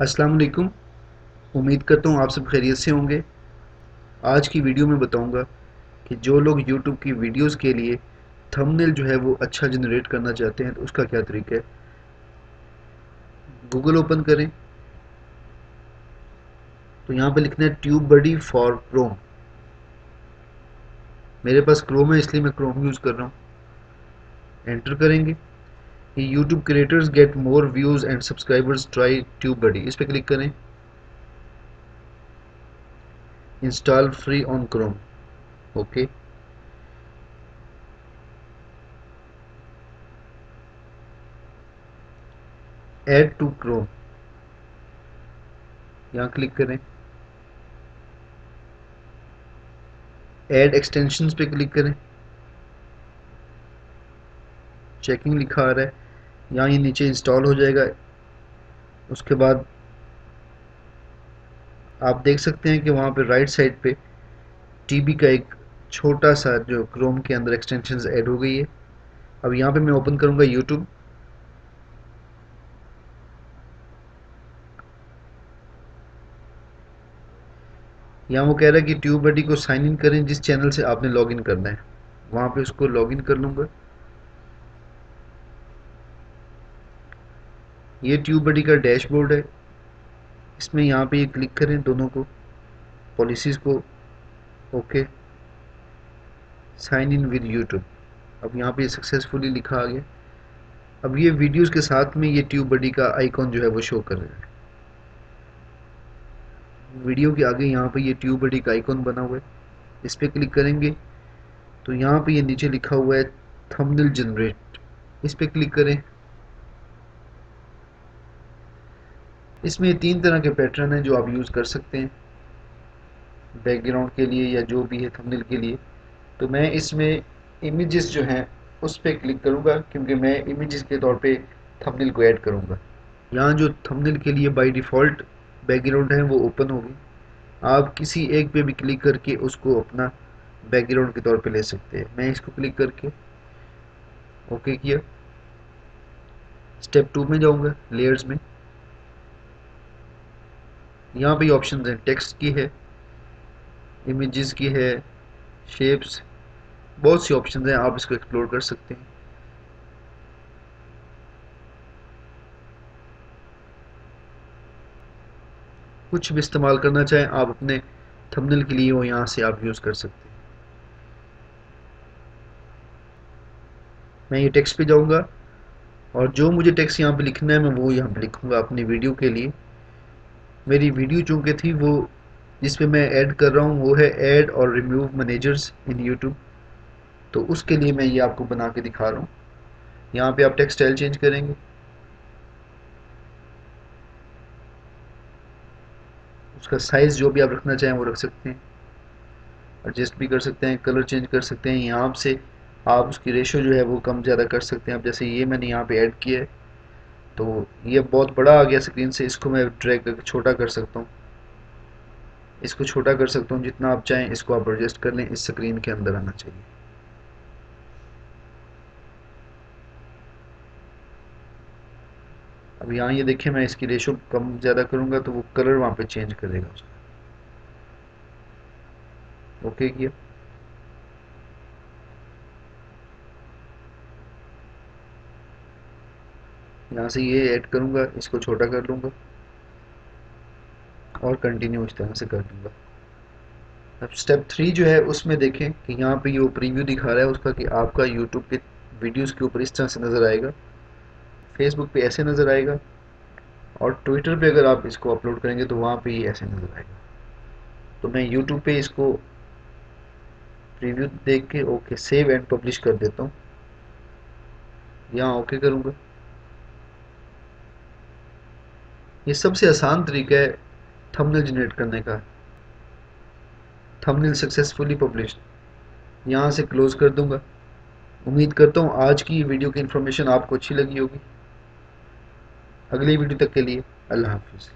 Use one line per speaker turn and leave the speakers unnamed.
अस्सलाम वालेकुम। उम्मीद करता हूँ आप सब खैरियत से होंगे। आज की वीडियो में बताऊंगा कि जो लोग यूट्यूब की वीडियोस के लिए थंबनेल जो है वो अच्छा जनरेट करना चाहते हैं तो उसका क्या तरीका है। गूगल ओपन करें तो यहाँ पे लिखना है ट्यूब बडी फॉर क्रोम। मेरे पास क्रोम है इसलिए मैं क्रोम यूज़ कर रहा हूँ। एंटर करेंगे। YouTube creators get more views and subscribers try TubeBuddy, इस पर क्लिक करें। Install free on Chrome, okay. Add to Chrome, यहाँ क्लिक करें। ऐड एक्सटेंशंस पे क्लिक करें। चेकिंग लिखा आ रहा है, यहाँ ये नीचे इंस्टॉल हो जाएगा। उसके बाद आप देख सकते हैं कि वहाँ पे राइट साइड पे टीबी का एक छोटा सा जो क्रोम के अंदर एक्सटेंशंस ऐड हो गई है। अब यहाँ पे मैं ओपन करूँगा यूट्यूब। यहाँ वो कह रहा है कि ट्यूब बडी को साइन इन करें जिस चैनल से आपने लॉगिन करना है, वहाँ पे उसको लॉगिन कर लूँगा। ये ट्यूब बडी का डैशबोर्ड है, इसमें यहाँ पे ये क्लिक करें दोनों को, पॉलिसीज़ को, okay, sign in with YouTube. अब यहाँ पे सक्सेसफुली लिखा आ गया। अब ये वीडियोस के साथ में ये ट्यूब बडी का आइकॉन जो है वो शो कर रहा है। वीडियो के आगे यहाँ पे ये ट्यूब बडी का आइकॉन बना हुआ है, इस पर क्लिक करेंगे तो यहाँ पे ये नीचे लिखा हुआ है थंबनेल जनरेट, इस पर क्लिक करें। इसमें 3 तरह के पैटर्न हैं जो आप यूज़ कर सकते हैं बैकग्राउंड के लिए या जो भी है थंबनेल के लिए। तो मैं इसमें इमेजेस जो हैं उस पर क्लिक करूँगा क्योंकि मैं इमेजेस के तौर पे थंबनेल को ऐड करूँगा। यहाँ जो थंबनेल के लिए बाय डिफ़ॉल्ट बैकग्राउंड है वो ओपन होगी। आप किसी एक पे भी क्लिक करके उसको अपना बैकग्राउंड के तौर पे ले सकते हैं। मैं इसको क्लिक करके ओके किया। स्टेप 2 में जाऊँगा, लेयर्स में। यहाँ पे ऑप्शन हैं, टेक्स्ट की है, इमेजेस की है, शेप्स, बहुत सी ऑप्शन हैं, आप इसको एक्सप्लोर कर सकते हैं। कुछ भी इस्तेमाल करना चाहें आप अपने थंबनेल के लिए वो यहाँ से आप यूज़ कर सकते हैं। मैं ये टेक्स्ट पे जाऊँगा और जो मुझे टेक्स्ट यहाँ पे लिखना है मैं वो यहाँ पे लिखूँगा अपनी वीडियो के लिए। मेरी वीडियो चूँकि थी वो जिस पे मैं ऐड कर रहा हूँ वो है ऐड और रिमूव मैनेजर्स इन यूट्यूब, तो उसके लिए मैं ये आपको बना के दिखा रहा हूँ। यहाँ पे आप टेक्स्ट स्टाइल चेंज करेंगे, उसका साइज़ जो भी आप रखना चाहें वो रख सकते हैं, एडजस्ट भी कर सकते हैं, कलर चेंज कर सकते हैं। यहाँ से आप उसकी रेशो जो है वो कम ज़्यादा कर सकते हैं। अब जैसे ये मैंने यहाँ पे ऐड किया है तो ये बहुत बड़ा आ गया स्क्रीन से, इसको मैं ड्रैग करके छोटा कर सकता हूँ, इसको छोटा कर सकता हूँ जितना आप चाहें। इसको आप एडजस्ट कर लें, इस स्क्रीन के अंदर आना चाहिए। अब यहाँ ये देखिए मैं इसकी रेशो कम ज़्यादा करूँगा तो वो कलर वहाँ पे चेंज करेगा उसका। ओके किया। यहाँ से ये ऐड करूँगा, इसको छोटा कर लूँगा और कंटिन्यू इस तरह से कर दूँगा। अब स्टेप 3 जो है उसमें देखें कि यहाँ पे ये प्रीव्यू दिखा रहा है उसका कि आपका यूट्यूब के वीडियोस के ऊपर इस तरह से नज़र आएगा, फेसबुक पे ऐसे नज़र आएगा और ट्विटर पे अगर आप इसको अपलोड करेंगे तो वहाँ पे ये ऐसे नज़र आएगा। तो मैं यूट्यूब पे इसको प्रीव्यू देख के ओके सेव एंड पब्लिश कर देता हूँ, यहाँ ओके करूँगा। ये सबसे आसान तरीका है थंबनेल जनरेट करने का। थंबनेल सक्सेसफुली पब्लिश्ड, यहाँ से क्लोज कर दूंगा। उम्मीद करता हूँ आज की वीडियो की इन्फॉर्मेशन आपको अच्छी लगी होगी। अगली वीडियो तक के लिए अल्लाह हाफिज़।